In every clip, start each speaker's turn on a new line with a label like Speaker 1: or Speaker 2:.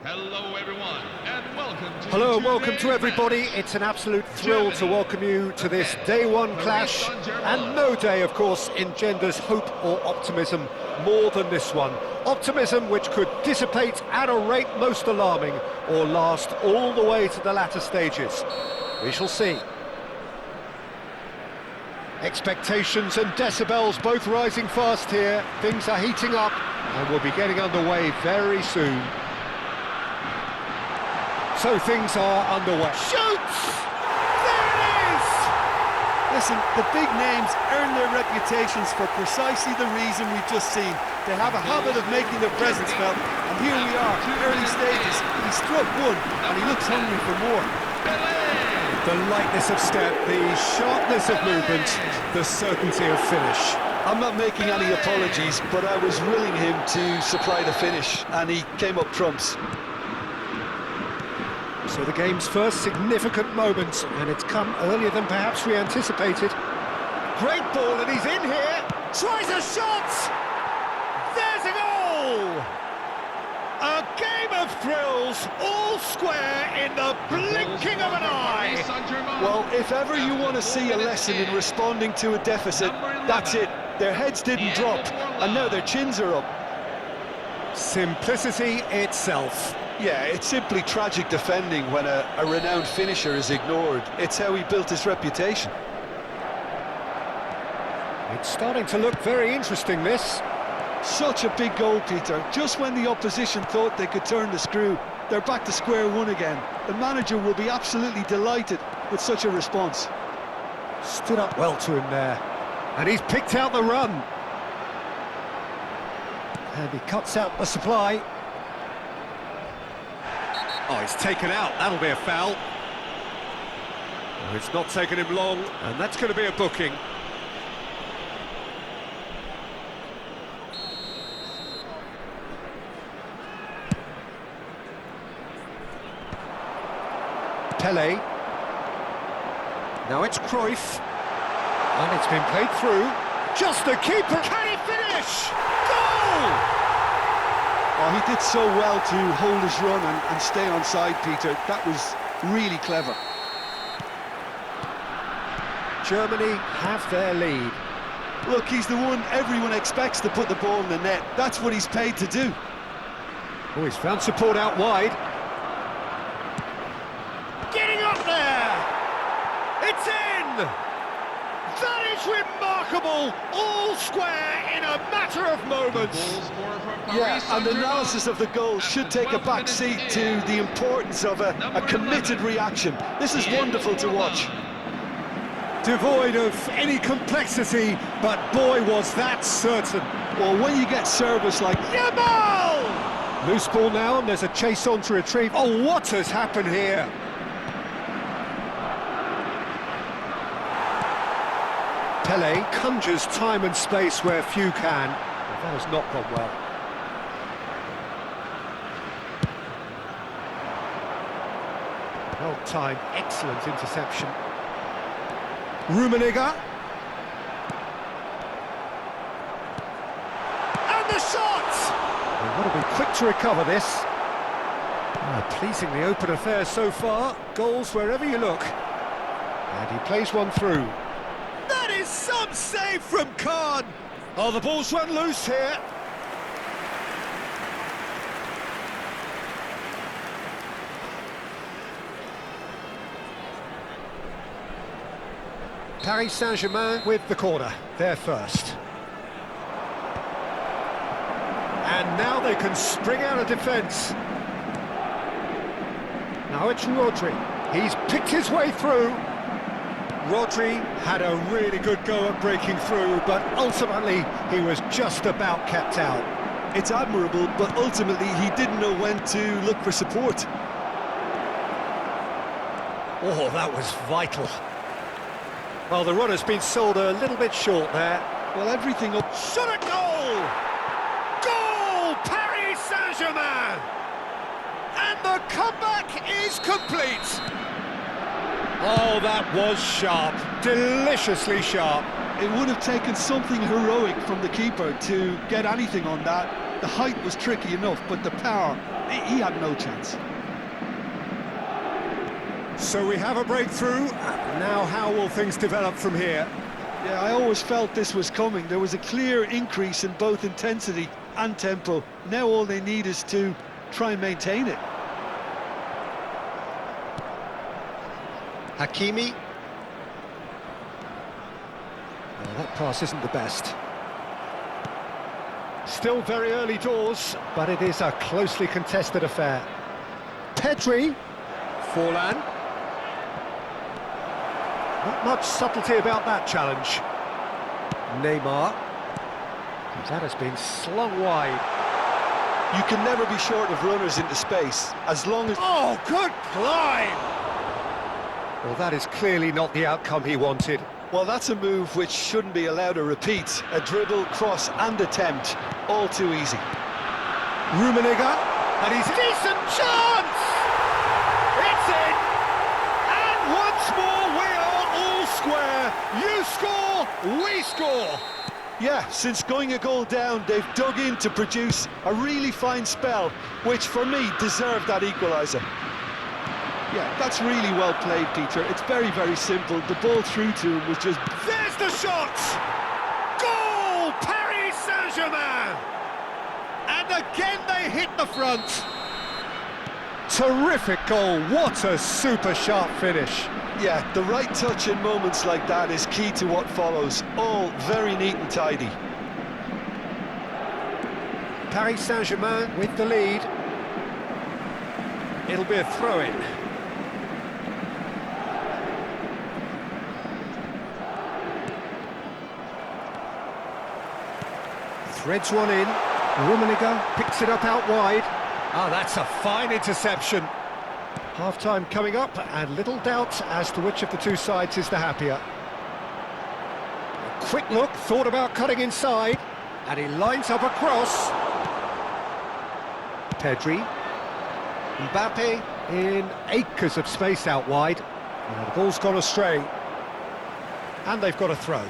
Speaker 1: Hello everyone, and welcome to
Speaker 2: Hello and welcome to everybody. It's an absolute thrill to welcome you to this day one clash, and no day, of course, engenders hope or optimism more than this one. Optimism which could dissipate at a rate most alarming or last all the way to the latter stages. We shall see. Expectations and decibels both rising fast here. Things are heating up and we'll be getting underway very soon. So things are underway. Shoots! There it is!
Speaker 3: Listen, the big names earn their reputations for precisely the reason we've just seen. They have a habit of making their presence felt, and here we are, early stages. He struck one, and he looks hungry for more.
Speaker 2: The lightness of step, the sharpness of movement, the certainty of finish.
Speaker 3: I'm not making any apologies, but I was willing him to supply the finish, and he came up trumps.
Speaker 2: So the game's first significant moment, and it's come earlier than perhaps we anticipated. Great ball, and he's in here, tries a shot! There's a goal! A game of thrills, all square in the blinking of an eye!
Speaker 3: Well, if ever you want to see a lesson in responding to a deficit, that's it. Their heads didn't drop, and now their chins are up.
Speaker 2: Simplicity itself.
Speaker 3: Yeah, it's simply tragic defending when a renowned finisher is ignored. It's how he built his reputation.
Speaker 2: It's starting to look very interesting, this.
Speaker 3: Such a big goal, Peter. Just when the opposition thought they could turn the screw, they're back to square one again. The manager will be absolutely delighted with such a response.
Speaker 2: Stood up well to him there. And he's picked out the run. And he cuts out the supply. Oh, it's taken out. That'll be a foul. Oh, it's not taken him long, and that's going to be a booking. Pele. Now it's Cruyff. And it's been played through. Just the keeper. Can he finish? Goal!
Speaker 3: Oh, he did so well to hold his run and stay on side, Peter. That was really clever.
Speaker 2: Germany have their lead.
Speaker 3: Look, he's the one everyone expects to put the ball in the net. That's what he's paid to do.
Speaker 2: Oh, he's found support out wide. Getting up there! It's in! That is remarkable! All square in a matter of moments.
Speaker 3: Yeah, and the analysis of the goal should take a back seat to the importance of a committed reaction. This is wonderful to watch.
Speaker 2: Devoid of any complexity, but boy was that certain.
Speaker 3: Well, when you get service like
Speaker 2: Yamal! Loose ball now, and there's a chase on to retrieve. Oh, what has happened here? Pele conjures time and space where few can. Well, that has not gone well. Well timed, excellent interception. Rummenigge. And the shot! They've got to be quick to recover this. Pleasingly open affair so far. Goals wherever you look. And he plays one through. That is some save from Khan! Oh, the ball's run loose here. Paris Saint-Germain with the corner, they're first. And now they can spring out of defence. Now it's Rodri. He's picked his way through. Rodri had a really good go at breaking through, but ultimately he was just about kept out.
Speaker 3: It's admirable, but ultimately he didn't know when to look for support.
Speaker 2: Oh, that was vital. Well, the run has been sold a little bit short there.
Speaker 3: Well, everything up.
Speaker 2: Shot at goal! Goal! Paris Saint-Germain! And the comeback is complete! Oh, that was sharp. Deliciously sharp.
Speaker 3: It would have taken something heroic from the keeper to get anything on that. The height was tricky enough, but the power, he had no chance.
Speaker 2: So we have a breakthrough. Now how will things develop from here?
Speaker 3: Yeah, I always felt this was coming. There was a clear increase in both intensity and tempo. Now all they need is to try and maintain it.
Speaker 2: Hakimi. Oh, that pass isn't the best. Still very early doors, but it is a closely contested affair. Pedri. Forlan. Not much subtlety about that challenge. Neymar. That has been slung wide.
Speaker 3: You can never be short of runners into space, as long as...
Speaker 2: Oh, good climb! Well, that is clearly not the outcome he wanted.
Speaker 3: Well, that's a move which shouldn't be allowed to repeat. A dribble, cross and attempt, all too easy.
Speaker 2: Rummenigge, and he's... Decent chance! It's in! And once more we are all square. You score, we score!
Speaker 3: Yeah, since going a goal down, they've dug in to produce a really fine spell, which for me deserved that equaliser. Yeah, that's really well played, Peter. It's very, very simple. The ball through to him was just...
Speaker 2: There's the shot! Goal! Paris Saint-Germain! And again they hit the front. Terrific goal. What a super sharp finish.
Speaker 3: Yeah, the right touch in moments like that is key to what follows. All very neat and tidy.
Speaker 2: Paris Saint-Germain with the lead. It'll be a throw-in. Threads one in. Rummenigge picks it up out wide. Ah, that's a fine interception. Half-time coming up, and little doubt as to which of the two sides is the happier. A quick look, thought about cutting inside, and he lines up a cross. Pedri. Mbappe in acres of space out wide. The ball's gone astray. And they've got a throw.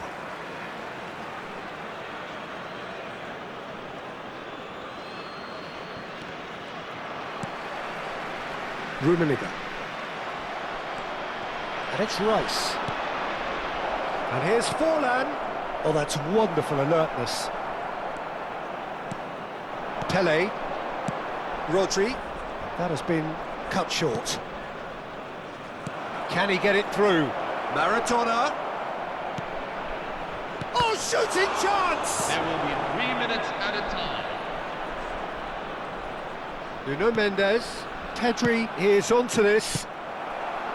Speaker 2: Rummenigge. And it's Rice. And here's Forlan. Oh, that's wonderful alertness. Pele. Rodri. That has been cut short. Can he get it through? Maradona. Oh, shooting chance!
Speaker 1: There will be 3 minutes at a time.
Speaker 2: Nuno Mendes. Pedri is onto this.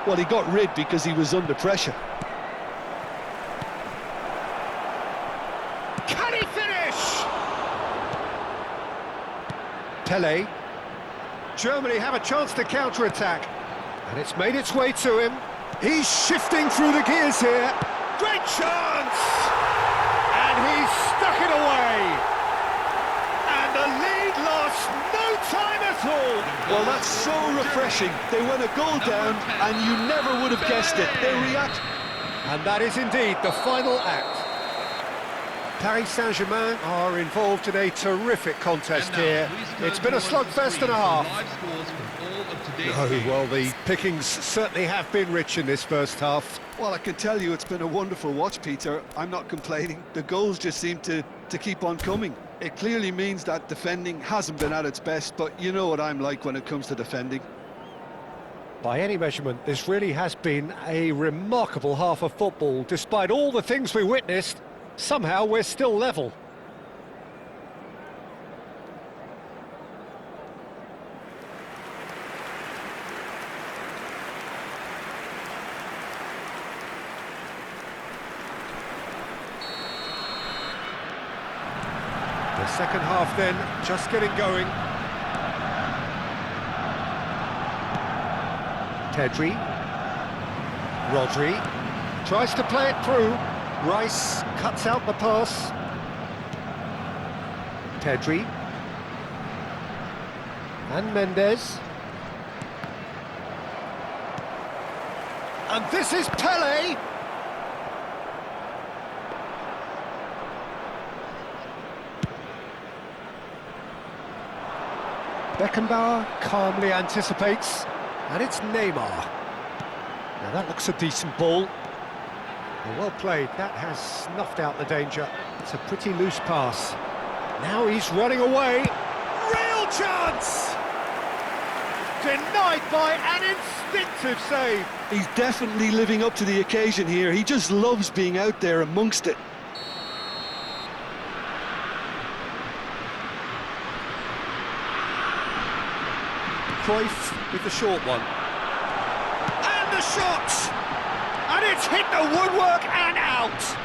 Speaker 3: Well, he got rid because he was under pressure.
Speaker 2: Can he finish? Pele. Germany have a chance to counter-attack. And it's made its way to him. He's shifting through the gears here. Great chance! And he's stuck it away. And the lead lost no time at all.
Speaker 3: Well, that's so refreshing. They went a goal down and you never would have guessed it. They react.
Speaker 2: And that is indeed the final act. Paris Saint-Germain are involved in a terrific contest here. It's been a slugfest and a half. Oh, well, the pickings certainly have been rich in this first half.
Speaker 3: Well, I can tell you it's been a wonderful watch, Peter. I'm not complaining. The goals just seem to keep on coming. It clearly means that defending hasn't been at its best, but you know what I'm like when it comes to defending.
Speaker 2: By any measurement, this really has been a remarkable half of football. Despite all the things we witnessed, somehow we're still level. The second half then, just getting going. Pedri. Rodri. Tries to play it through. Rice cuts out the pass. Pedri. And Mendes. And this is Pele. Beckenbauer calmly anticipates, and it's Neymar. Now that looks a decent ball. Well played, that has snuffed out the danger. It's a pretty loose pass. Now he's running away. Real chance! Denied by an instinctive save.
Speaker 3: He's definitely living up to the occasion here. He just loves being out there amongst it.
Speaker 2: Cruyff with the short one. And the shot! And it's hit the woodwork and out!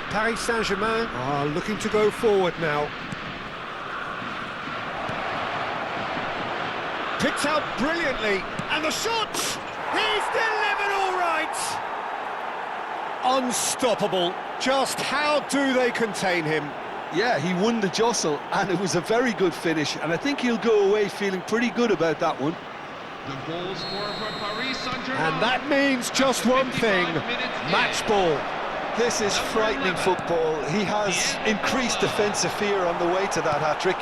Speaker 2: Paris Saint-Germain are looking to go forward now. Picked out brilliantly, and the shot! He's delivered all right! Unstoppable. Just how do they contain him?
Speaker 3: Yeah, he won the jostle, and it was a very good finish, and I think he'll go away feeling pretty good about that one.
Speaker 1: The goal scorer for Paris Saint-Germain.
Speaker 2: And that means just one thing, match ball.
Speaker 3: This is frightening football. He has increased defensive fear on the way to that hat-trick.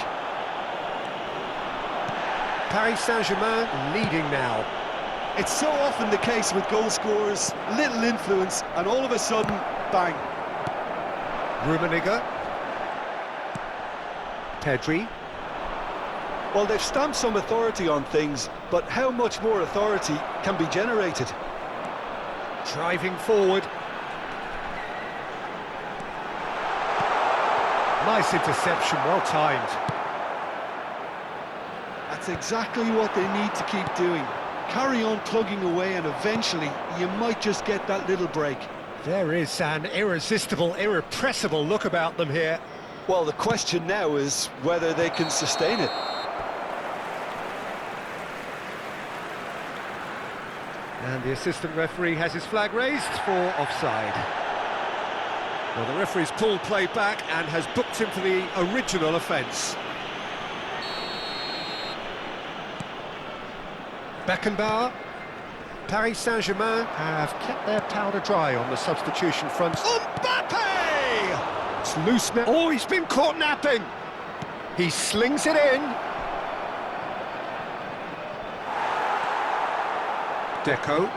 Speaker 2: Paris Saint-Germain leading now.
Speaker 3: It's so often the case with goal scorers, little influence, and all of a sudden, bang.
Speaker 2: Rummenigge. Pedri.
Speaker 3: Well, they've stamped some authority on things, but how much more authority can be generated?
Speaker 2: Driving forward. Nice interception, well timed.
Speaker 3: That's exactly what they need to keep doing. Carry on plugging away, and eventually you might just get that little break.
Speaker 2: There is an irresistible, irrepressible look about them here.
Speaker 3: Well, the question now is whether they can sustain it.
Speaker 2: And the assistant referee has his flag raised for offside. Well, the referee's pulled play back and has booked him for the original offence. Beckenbauer. Paris Saint-Germain have kept their powder dry on the substitution front. Mbappe! It's loose now. Oh, he's been caught napping. He slings it in. Deco.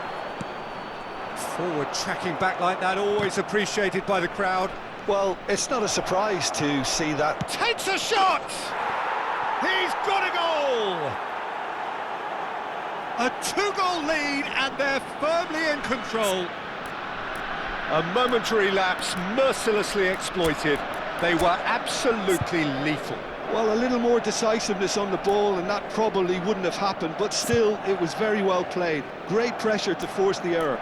Speaker 2: Forward tracking back like that, always appreciated by the crowd.
Speaker 3: Well, it's not a surprise to see that.
Speaker 2: Takes a shot! He's got a goal! A two-goal lead, and they're firmly in control. A momentary lapse, mercilessly exploited. They were absolutely lethal.
Speaker 3: Well, a little more decisiveness on the ball, and that probably wouldn't have happened, but still, it was very well played. Great pressure to force the error.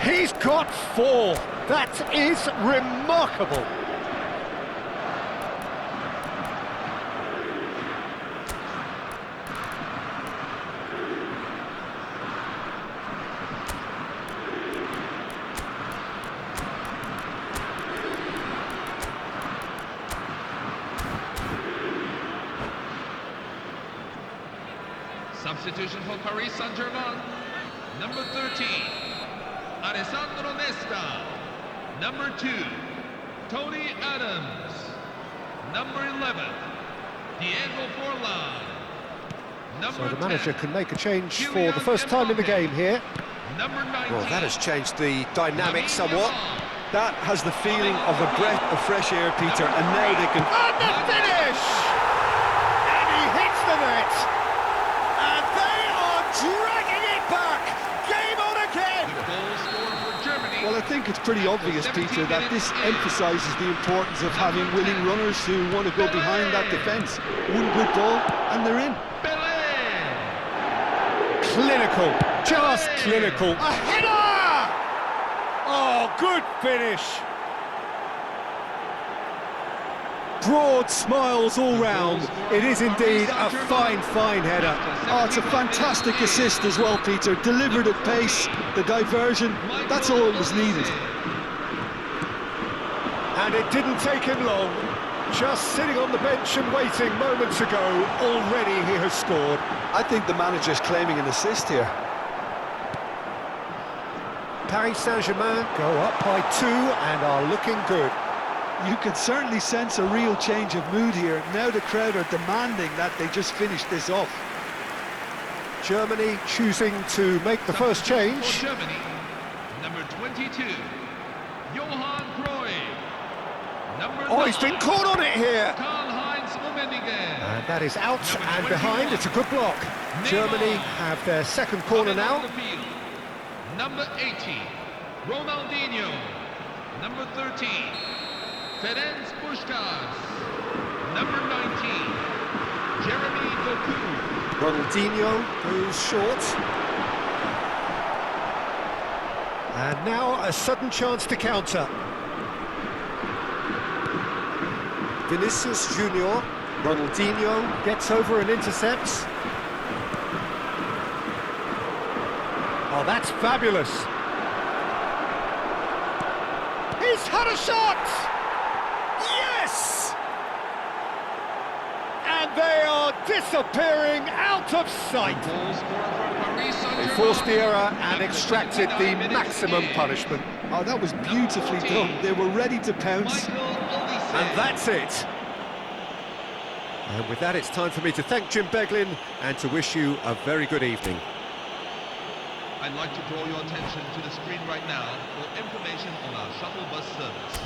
Speaker 2: He's got 4. That is remarkable.
Speaker 1: Substitution for Paris Saint-Germain. Number 13, Alessandro Nesta. Number 2, Tony Adams. Number 11, Diego Forlan.
Speaker 2: So the manager can make a change for the first time in the game here.
Speaker 1: Number 19,
Speaker 2: Well, that has changed the dynamic somewhat.
Speaker 3: That has the feeling of a breath of fresh air, Peter, and now they can...
Speaker 2: And the finish! And he hits the net! And they are dragging it back! Game on again!
Speaker 1: the goal scorer for Germany.
Speaker 3: Well, I think it's pretty obvious, Peter, that this emphasises the importance of having willing runners who want to go behind that defence. One good ball, and they're in.
Speaker 2: Clinical, just clinical. A header! Oh, good finish. Broad smiles all round. It is indeed a fine, fine header.
Speaker 3: Oh, it's a fantastic assist as well, Peter. Delivered at pace, the diversion, that's all that was needed.
Speaker 2: And it didn't take him long. Just sitting on the bench and waiting moments ago, already he has scored.
Speaker 3: I think the manager's claiming an assist here.
Speaker 2: Paris Saint-Germain go up by 2 and are looking good.
Speaker 3: You can certainly sense a real change of mood here. Now the crowd are demanding that they just finish this off.
Speaker 2: Germany choosing to make the first change.
Speaker 1: For Germany, number 22, Johan Cruyff. Number
Speaker 2: Oh, he's been
Speaker 1: 9,
Speaker 2: caught on it here.
Speaker 1: Karl-Heinz Rummenigge.
Speaker 2: And that is out
Speaker 1: Number
Speaker 2: and
Speaker 1: 21,
Speaker 2: behind. It's a good block. Germany have their second corner
Speaker 1: Coming on
Speaker 2: now.
Speaker 1: the field, number 80, Ronaldinho. Number 13, Ferenc Puskas. Number 19, Jeremy Doku.
Speaker 2: Ronaldinho goes short. And now a sudden chance to counter. Vinicius Junior. Ronaldinho gets over and intercepts. Oh, that's fabulous. He's had a shot! Yes! And they are disappearing out of sight.
Speaker 1: Goal scorer for Paris
Speaker 2: They
Speaker 1: Saint-Germain.
Speaker 2: forced the error and
Speaker 1: Number
Speaker 2: extracted the
Speaker 1: 29 minutes
Speaker 2: maximum
Speaker 1: in.
Speaker 2: punishment.
Speaker 3: Oh, that was beautifully done. They were ready to pounce.
Speaker 1: Michael Olise.
Speaker 2: And that's it. And with that, it's time for me to thank Jim Beglin and to wish you a very good evening.
Speaker 1: I'd like to draw your attention to the screen right now for information on our shuttle bus service.